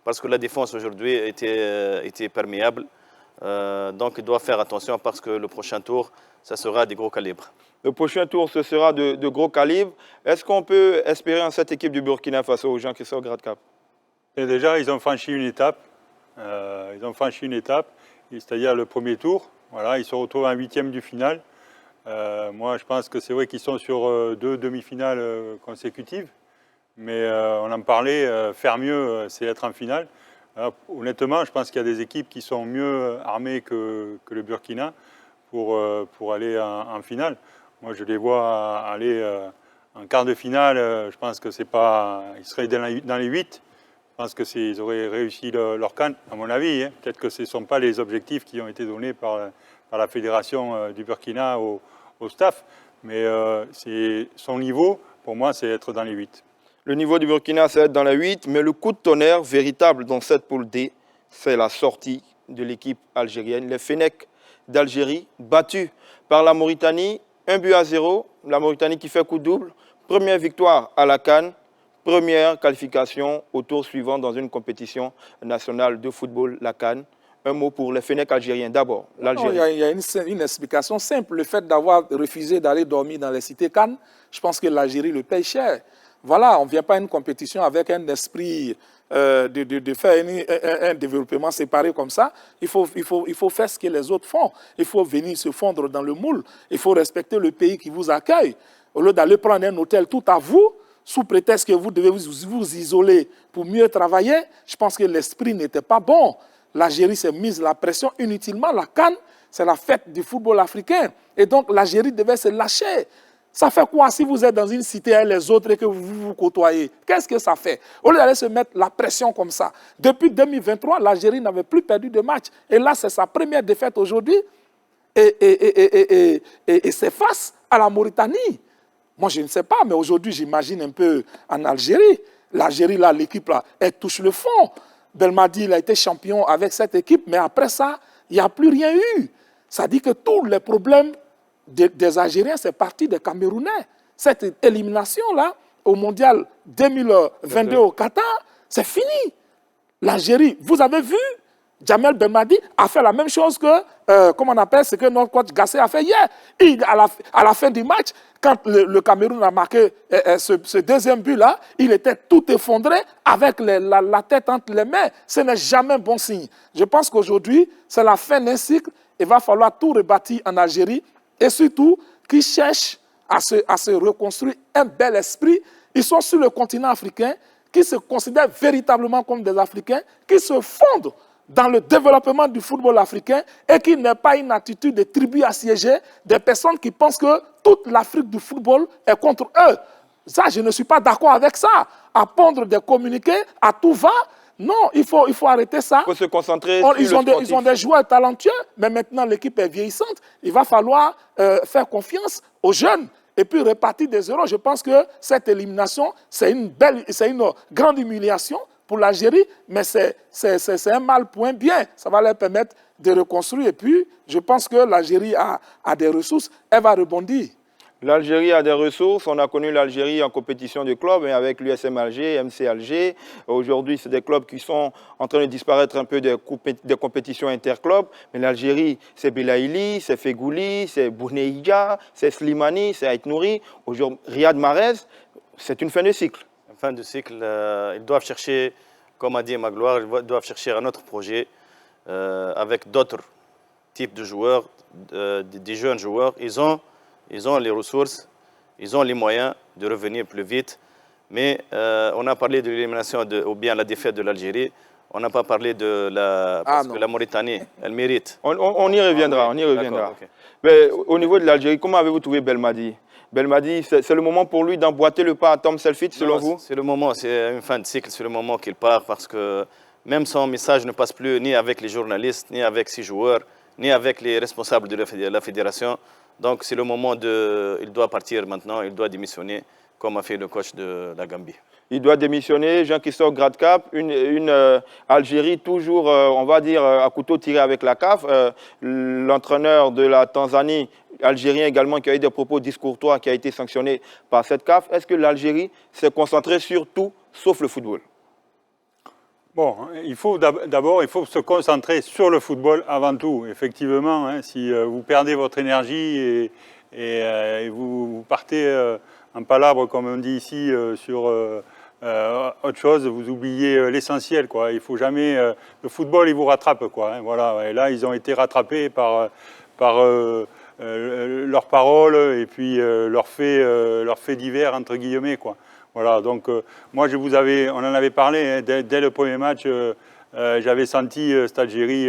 parce que la défense aujourd'hui était perméable. Donc ils doivent faire attention parce que le prochain tour, ça sera des gros calibres. Le prochain tour, ce sera de gros calibres. Est-ce qu'on peut espérer en cette équipe du Burkina Faso, Jean-Christophe Gradcap? Et déjà, ils ont franchi une étape. C'est-à-dire le premier tour. Voilà, ils se retrouvent en 8e du final. Moi, je pense que c'est vrai qu'ils sont sur 2 demi-finales consécutives. Mais on en parlait, faire mieux, c'est être en finale. Alors, honnêtement, je pense qu'il y a des équipes qui sont mieux armées que le Burkina pour aller en finale. Moi, je les vois aller en quart de finale. Je pense que c'est pas, ils seraient dans les 8. Je pense qu'ils auraient réussi leur CAN, à mon avis. Hein. Peut-être que ce ne sont pas les objectifs qui ont été donnés par la fédération du Burkina au staff. Mais son niveau, pour moi, c'est être dans les 8. Le niveau du Burkina, c'est être dans les 8. Mais le coup de tonnerre véritable dans cette poule D, c'est la sortie de l'équipe algérienne. Les Fennecs d'Algérie, battus par la Mauritanie, 1-0. La Mauritanie qui fait coup double. Première victoire à la CAN. Première qualification au tour suivant dans une compétition nationale de football, la CAN. Un mot pour les Fennecs algériens. D'abord, l'Algérie. Il y a une explication simple. Le fait d'avoir refusé d'aller dormir dans les cités Cannes, je pense que l'Algérie le paye cher. Voilà, on ne vient pas à une compétition avec un esprit de faire un développement séparé comme ça. Il faut faire ce que les autres font. Il faut venir se fondre dans le moule. Il faut respecter le pays qui vous accueille. Au lieu d'aller prendre un hôtel tout à vous, sous prétexte que vous devez vous isoler pour mieux travailler, je pense que l'esprit n'était pas bon. L'Algérie s'est mise la pression inutilement. La CAN, c'est la fête du football africain. Et donc, l'Algérie devait se lâcher. Ça fait quoi si vous êtes dans une cité avec les autres et que vous vous côtoyez? Qu'est-ce que ça fait? Au lieu d'aller se mettre la pression comme ça. Depuis 2023, l'Algérie n'avait plus perdu de match. Et là, c'est sa première défaite aujourd'hui. Et c'est face à la Mauritanie. Moi, je ne sais pas, mais aujourd'hui, j'imagine un peu en Algérie. L'Algérie, là, l'équipe, là, elle touche le fond. Belmadi, il a été champion avec cette équipe, mais après ça, il n'y a plus rien eu. Ça dit que tous les problèmes des Algériens, c'est parti des Camerounais. Cette élimination-là, au Mondial 2022 au Qatar, c'est fini. L'Algérie, vous avez vu, Jamel Belmadi a fait la même chose que, comment on appelle, ce que notre coach Gassé a fait hier. À la fin du match, quand le Cameroun a marqué ce deuxième but-là, il était tout effondré avec la tête entre les mains. Ce n'est jamais un bon signe. Je pense qu'aujourd'hui, c'est la fin d'un cycle. Il va falloir tout rebâtir en Algérie et surtout qu'ils cherchent à se reconstruire un bel esprit. Ils sont sur le continent africain, qui se considèrent véritablement comme des Africains, qui se fondent dans le développement du football africain et qui n'ait pas une attitude de tribu assiégée, des personnes qui pensent que toute l'Afrique du football est contre eux. Ça, je ne suis pas d'accord avec ça. À pondre des communiqués, à tout va. Non, il faut arrêter ça. Il faut se concentrer ils ont des joueurs talentueux, mais maintenant l'équipe est vieillissante. Il va falloir faire confiance aux jeunes et puis repartir des euros. Je pense que cette élimination, c'est une grande humiliation pour l'Algérie, mais c'est un mal pour un bien. Ça va leur permettre de reconstruire. Et puis, je pense que l'Algérie a des ressources. Elle va rebondir. L'Algérie a des ressources. On a connu l'Algérie en compétition de clubs avec l'USM Alger, MC Alger. Aujourd'hui, c'est des clubs qui sont en train de disparaître un peu des compétitions interclubs. Mais l'Algérie, c'est Belaïli, c'est Fegouli, c'est Bouneïdia, c'est Slimani, c'est Aït Nouri. Aujourd'hui, Riyad Mahrez, c'est une fin de cycle. Fin de cycle, ils doivent chercher, comme a dit Magloire, ils doivent chercher un autre projet avec d'autres types de joueurs, des jeunes joueurs. Ils ont les ressources, ils ont les moyens de revenir plus vite. Mais on a parlé de l'élimination ou bien la défaite de l'Algérie. On n'a pas parlé de parce que la Mauritanie, elle mérite. On y reviendra, Okay. Mais au niveau de l'Algérie, comment avez-vous trouvé Belmadi? Belmadi, c'est le moment pour lui d'emboîter le pas à Tom Selfit, selon vous? C'est le moment, c'est une fin de cycle, c'est le moment qu'il part parce que même son message ne passe plus ni avec les journalistes, ni avec ses joueurs, ni avec les responsables de la fédération. Donc c'est le moment il doit partir maintenant, il doit démissionner comme a fait le coach de la Gambie. Il doit démissionner, Jean-Christophe Gradcap, une Algérie toujours, on va dire, à couteau tiré avec la CAF. L'entraîneur de la Tanzanie, algérien également, qui a eu des propos discourtois, qui a été sanctionné par cette CAF. Est-ce que l'Algérie s'est concentrée sur tout, sauf le football? Bon, d'abord, il faut se concentrer sur le football avant tout. Effectivement, hein, si vous perdez votre énergie et vous partez en palabre, comme on dit ici, sur autre chose, vous oubliez l'essentiel, quoi. Il faut jamais... le football, il vous rattrape, quoi. Hein, voilà. Et là, ils ont été rattrapés par leurs paroles et puis leurs faits divers, entre guillemets, quoi. Voilà, donc moi, on en avait parlé, hein, dès le premier match, j'avais senti cette Algérie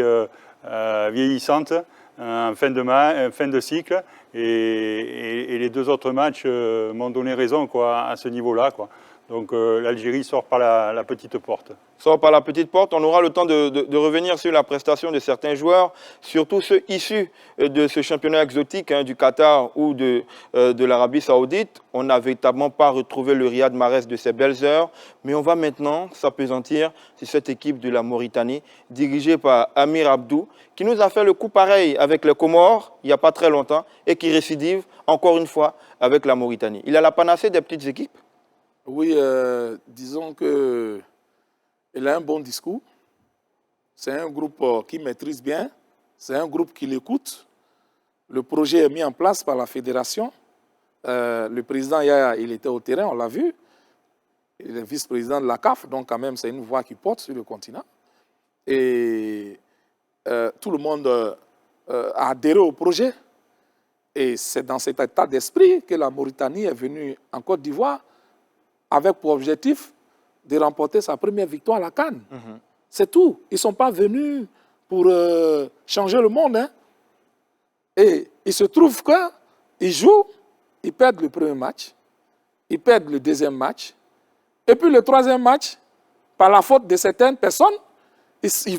vieillissante en fin de cycle, et les deux autres matchs m'ont donné raison, quoi, à ce niveau-là, quoi. Donc l'Algérie sort par la petite porte. Sort par la petite porte. On aura le temps de revenir sur la prestation de certains joueurs, surtout ceux issus de ce championnat exotique, hein, du Qatar ou de l'Arabie Saoudite. On n'a véritablement pas retrouvé le Riyad Mahrez de ses belles heures, mais on va maintenant s'appesantir sur cette équipe de la Mauritanie, dirigée par Amir Abdou, qui nous a fait le coup pareil avec les Comores il n'y a pas très longtemps et qui récidive encore une fois avec la Mauritanie. Il a la panacée des petites équipes? Oui, disons qu'il a un bon discours. C'est un groupe qui maîtrise bien. C'est un groupe qui l'écoute. Le projet est mis en place par la fédération. Le président, il était au terrain, on l'a vu. Il est vice-président de la CAF, donc quand même, c'est une voix qui porte sur le continent. Et tout le monde a adhéré au projet. Et c'est dans cet état d'esprit que la Mauritanie est venue en Côte d'Ivoire avec pour objectif de remporter sa première victoire à la CAN. C'est tout. Ils ne sont pas venus pour changer le monde. Hein. Et il se trouve qu'ils jouent, ils perdent le premier match, ils perdent le deuxième match, et puis le troisième match, par la faute de certaines personnes, ils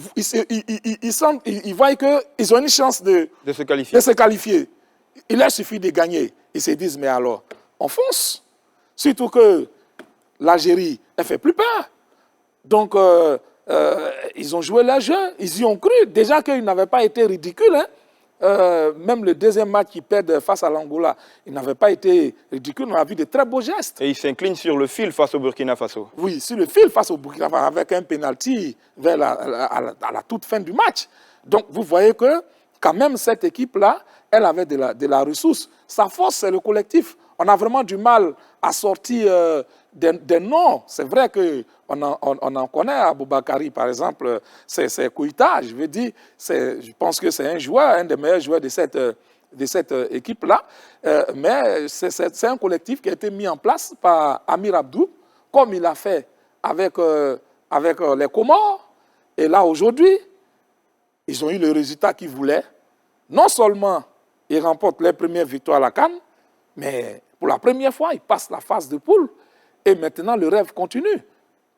voient qu'ils ont une chance de se qualifier. Il leur suffit de gagner. Ils se disent, mais alors, on fonce. Surtout que l'Algérie, elle ne fait plus peur. Donc, ils ont joué leur jeu, ils y ont cru. Déjà qu'ils n'avaient pas été ridicules. Hein. Même le deuxième match qu'ils perdent face à l'Angola, ils n'avaient pas été ridicules. On a vu de très beaux gestes. Et ils s'inclinent sur le fil face au Burkina Faso. Oui, sur le fil face au Burkina Faso, avec un pénalty à la toute fin du match. Donc, vous voyez que, quand même, cette équipe-là, elle avait de la ressource. Sa force, c'est le collectif. On a vraiment du mal à sortir des noms. C'est vrai qu'on en connaît, Aboubakari, par exemple, c'est Koïta, je veux dire, je pense que c'est un joueur, un des meilleurs joueurs de cette équipe-là, mais c'est un collectif qui a été mis en place par Amir Abdou, comme il a fait avec les Comores. Et là, aujourd'hui, ils ont eu le résultat qu'ils voulaient. Non seulement ils remportent les premières victoires à la CAN, mais pour la première fois, ils passent la phase de poule. Et maintenant, le rêve continue.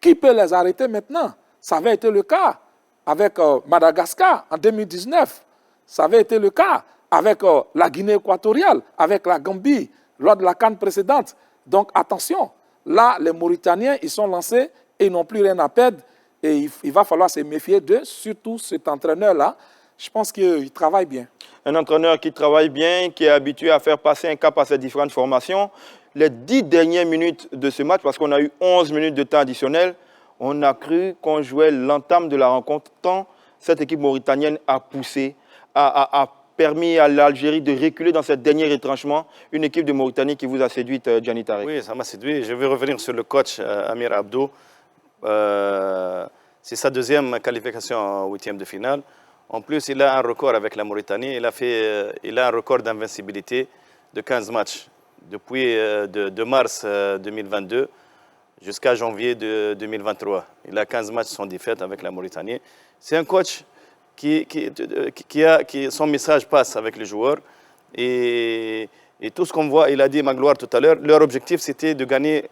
Qui peut les arrêter maintenant? Ça avait été le cas avec Madagascar en 2019. Ça avait été le cas avec la Guinée équatoriale, avec la Gambie, lors de la CAN précédente. Donc attention, là, les Mauritaniens, ils sont lancés et ils n'ont plus rien à perdre. Et il va falloir se méfier d'eux, surtout cet entraîneur-là. Je pense qu'il travaille bien. Un entraîneur qui travaille bien, qui est habitué à faire passer un cap à ses différentes formations. Les 10 dernières minutes de ce match, parce qu'on a eu 11 minutes de temps additionnel, on a cru qu'on jouait l'entame de la rencontre, tant cette équipe mauritanienne a poussé, a permis à l'Algérie de reculer dans cette dernier retranchement. Une équipe de Mauritanie qui vous a séduite, Gianni Tarek. Oui, ça m'a séduit. Je vais revenir sur le coach Amir Abdou. C'est sa deuxième qualification en huitième de finale. En plus, il a un record avec la Mauritanie. Il a un record d'invincibilité de 15 matchs. Depuis de mars 2022 jusqu'à janvier 2023. Il a 15 matchs sans défaite avec la Mauritanie. C'est un coach qui son message passe avec les joueurs. Et tout ce qu'on voit, il a dit Magloire tout à l'heure, leur objectif c'était de gagner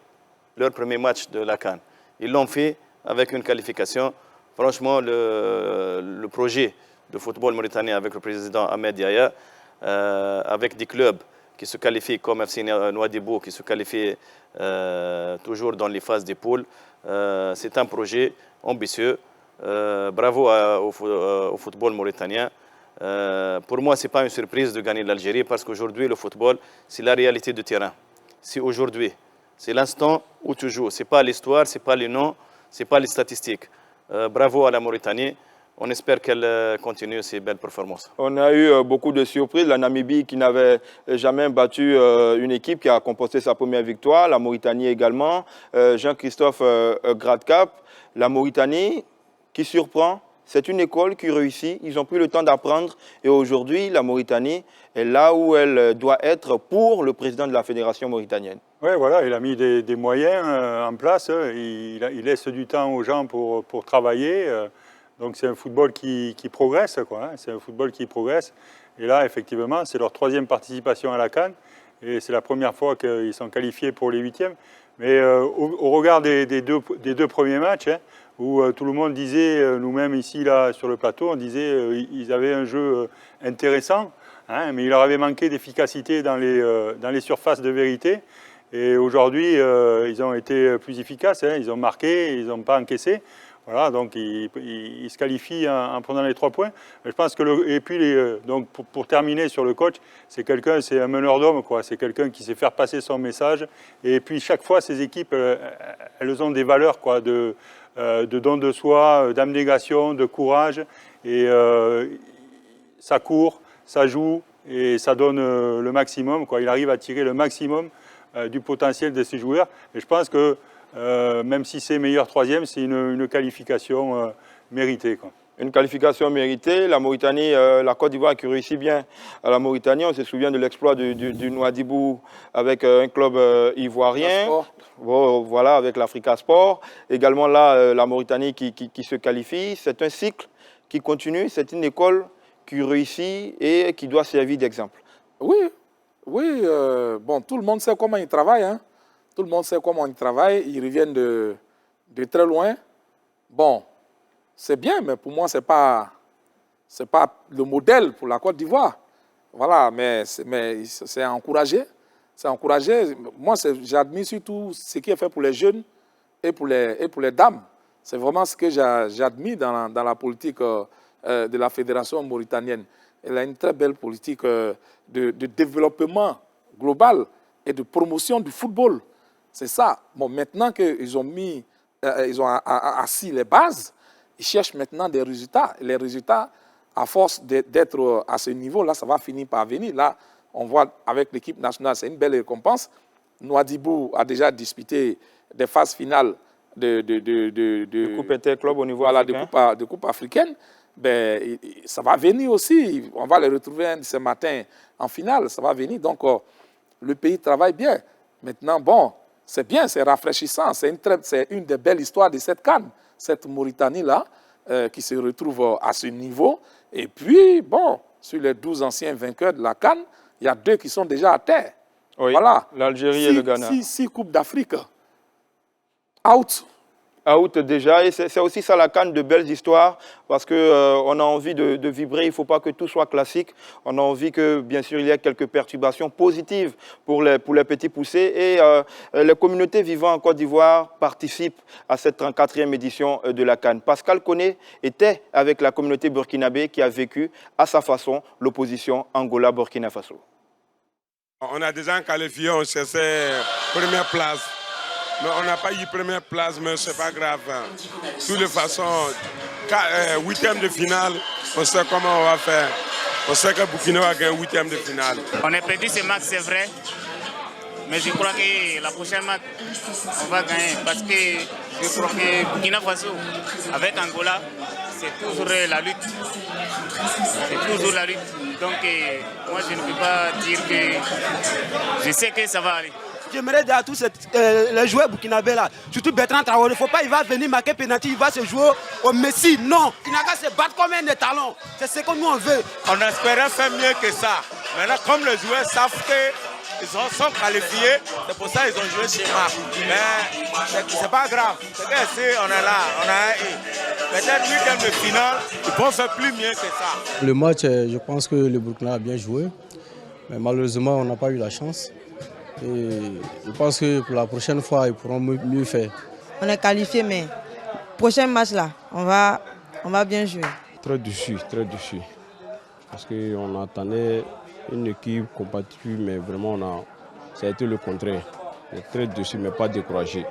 leur premier match de la CAN. Ils l'ont fait avec une qualification. Franchement, le projet de football mauritanien avec le président Ahmed Yahya, avec des clubs qui se qualifie comme FC Nouadhibou, qui se qualifie toujours dans les phases des poules. C'est un projet ambitieux. Bravo au football mauritanien. Pour moi, ce n'est pas une surprise de gagner l'Algérie parce qu'aujourd'hui, le football, c'est la réalité du terrain. C'est aujourd'hui. C'est l'instant où tu joues. Ce n'est pas l'histoire, ce n'est pas les noms, ce n'est pas les statistiques. Bravo à la Mauritanie. On espère qu'elle continue ses belles performances. On a eu beaucoup de surprises. La Namibie qui n'avait jamais battu une équipe qui a composté sa première victoire. La Mauritanie également. Jean-Christophe Gradcap. La Mauritanie qui surprend. C'est une école qui réussit. Ils ont pris le temps d'apprendre. Et aujourd'hui, la Mauritanie est là où elle doit être pour le président de la Fédération mauritanienne. Oui, voilà, il a mis des moyens en place. Il laisse du temps aux gens pour travailler. Donc c'est un football qui progresse, quoi. C'est un football qui progresse. Et là, effectivement, c'est leur 3e participation à la CAN. Et c'est la première fois qu'ils sont qualifiés pour les 8e. Mais au regard des deux premiers matchs, où tout le monde disait, nous-mêmes ici, là, sur le plateau, on disait qu'ils avaient un jeu intéressant, mais il leur avait manqué d'efficacité dans les surfaces de vérité. Et aujourd'hui, ils ont été plus efficaces, ils ont marqué, ils n'ont pas encaissé. Voilà, donc ils se qualifient en prenant les 3 points. Je pense que et puis donc pour terminer sur le coach, c'est un meneur d'hommes, quoi. C'est quelqu'un qui sait faire passer son message. Et puis chaque fois, ces équipes, elles ont des valeurs, quoi, de don de soi, d'abnégation, de courage. Et ça court, ça joue et ça donne le maximum, quoi. Il arrive à tirer le maximum du potentiel de ses joueurs. Et je pense que même si c'est meilleur 3e, c'est une qualification méritée, quoi. Une qualification méritée. La Mauritanie, la Côte d'Ivoire qui réussit bien à la Mauritanie. On se souvient de l'exploit du Nouadhibou avec un club ivoirien. Voilà, avec l'Africa Sport. Également là, la Mauritanie qui se qualifie. C'est un cycle qui continue. C'est une école qui réussit et qui doit servir d'exemple. Oui, bon, tout le monde sait comment ils travaillent, hein. Tout le monde sait comment ils travaillent. Ils reviennent de très loin. Bon, c'est bien, mais pour moi, ce n'est pas le modèle pour la Côte d'Ivoire. Voilà, mais c'est encouragé. C'est encouragé. Moi, j'admire surtout ce qui est fait pour les jeunes et pour les dames. C'est vraiment ce que j'admire dans la politique de la Fédération mauritanienne. Elle a une très belle politique de développement global et de promotion du football. C'est ça. Bon, maintenant qu'ils ont assis les bases, ils cherchent maintenant des résultats. Et les résultats, à force d'être à ce niveau-là, ça va finir par venir. Là, on voit avec l'équipe nationale, c'est une belle récompense. Nouadhibou a déjà disputé des phases finales de Coupe interclub au niveau africain. De coupe africaine. Ben, ça va venir aussi. On va les retrouver ce matin en finale. Ça va venir. Donc, le pays travaille bien. Maintenant, bon, c'est bien, c'est rafraîchissant. C'est une des belles histoires de cette CAN, cette Mauritanie-là, qui se retrouve à ce niveau. Et puis, bon, sur les 12 anciens vainqueurs de la CAN, il y a 2 qui sont déjà à terre. Oui, voilà. L'Algérie et le Ghana. 6 Coupes d'Afrique. Out. Out déjà, et c'est aussi ça la CAN, de belles histoires, parce qu'on a envie de vibrer, il ne faut pas que tout soit classique, on a envie que, bien sûr, il y ait quelques perturbations positives pour les petits poussés, et les communautés vivant en Côte d'Ivoire participent à cette 34e édition de la CAN. Pascal Koné était avec la communauté burkinabé qui a vécu à sa façon l'opposition Angola-Burkina Faso. On a déjà qualifié, on cherchait première place. Mais on n'a pas eu première place, mais ce n'est pas grave. De toute façon, 8e de finale, on sait comment on va faire. On sait que Burkina va gagner 8e de finale. On a perdu ce match, c'est vrai. Mais je crois que la prochaine match, on va gagner. Parce que je crois que Burkina Faso, avec Angola, c'est toujours la lutte. C'est toujours la lutte. Donc, moi, je ne peux pas dire que je sais que ça va aller. J'aimerais dire à tous les joueurs burkinabés là, surtout Bertrand Traoré, il ne faut pas, il va venir marquer penalty, il va se jouer au Messi. Non, il n'a qu'à se battre comme un étalon. C'est ce que nous on veut. On espérait faire mieux que ça. Maintenant, comme les joueurs savent qu'ils sont qualifiés, c'est pour ça qu'ils ont joué chez moi. Mais c'est pas grave. C'est que on est là, on a eu. Peut-être 8e de finale, ils vont faire plus mieux que ça. Le match, je pense que le Burkina a bien joué. Mais malheureusement, on n'a pas eu la chance. Et je pense que pour la prochaine fois, ils pourront mieux faire. On est qualifié, mais prochain match là, on va bien jouer. Très déçu. Parce qu'on attendait une équipe combattue, mais vraiment, ça a été le contraire. On est très déçu, mais pas découragé.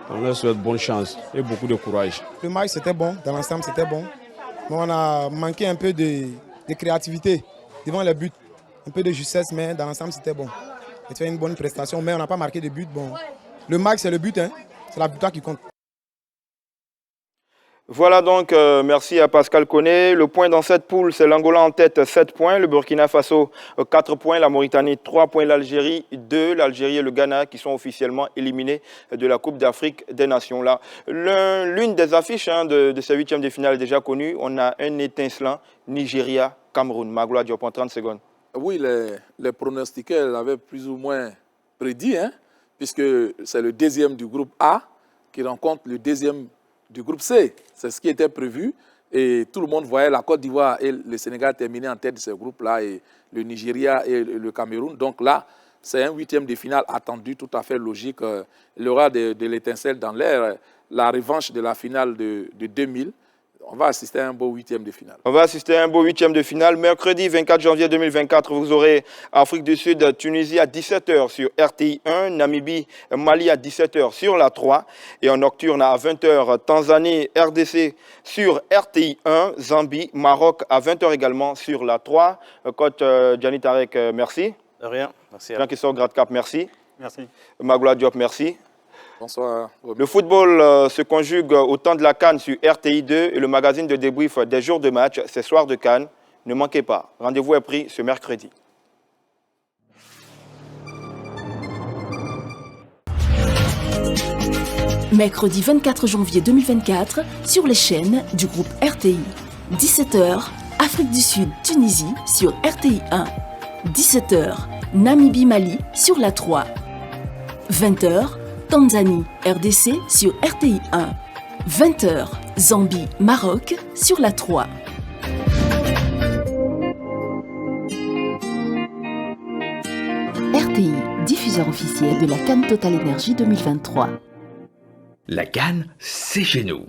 On leur souhaite bonne chance et beaucoup de courage. Le match c'était bon, dans l'ensemble c'était bon. Mais on a manqué un peu de créativité devant les buts. Un peu de justesse, mais dans l'ensemble c'était bon. On a fait une bonne prestation, mais on n'a pas marqué de but. Bon, le match c'est le but, hein. C'est la victoire qui compte. Voilà donc, merci à Pascal Koné. Le point dans cette poule, c'est l'Angola en tête, 7 points. Le Burkina Faso, 4 points. La Mauritanie, 3 points. L'Algérie, 2. L'Algérie et le Ghana qui sont officiellement éliminés de la Coupe d'Afrique des Nations. Là, l'une des affiches de ces huitièmes de finale est déjà connue. On a un étincelant, Nigeria-Cameroun. Magloire Diop en 30 secondes. Oui, les pronostiqueurs l'avaient plus ou moins prédit, hein, puisque c'est le deuxième du groupe A qui rencontre le deuxième du groupe C. C'est ce qui était prévu et tout le monde voyait la Côte d'Ivoire et le Sénégal terminer en tête de ce groupe-là et le Nigeria et le Cameroun. Donc là, c'est un huitième de finale attendu, tout à fait logique. Il y aura de l'étincelle dans l'air. La revanche de la finale de 2000. On va assister à un beau huitième de finale. On va assister à un beau huitième de finale. Mercredi 24 janvier 2024, vous aurez Afrique du Sud, Tunisie à 17h sur RTI 1, Namibie, Mali à 17h sur la 3. Et en nocturne à 20h, Tanzanie, RDC sur RTI 1, Zambie, Maroc à 20h également sur la 3. Coach Gianni Tarek, merci. De rien, merci. Jean-Christophe Gradcap, merci. Merci. Magloire Diop, merci. Bonsoir. Le football se conjugue au temps de la CAN sur RTI 2 et le magazine de débrief des jours de match, c'est Soir de CAN. Ne manquez pas. Rendez-vous est pris ce mercredi. Mercredi 24 janvier 2024 sur les chaînes du groupe RTI. 17h, Afrique du Sud, Tunisie sur RTI 1. 17h, Namibie-Mali sur la 3. 20h, Tanzanie, RDC sur RTI 1. 20h, Zambie, Maroc sur la 3. RTI, diffuseur officiel de la CAN Total Énergie 2023. La CAN, c'est chez nous.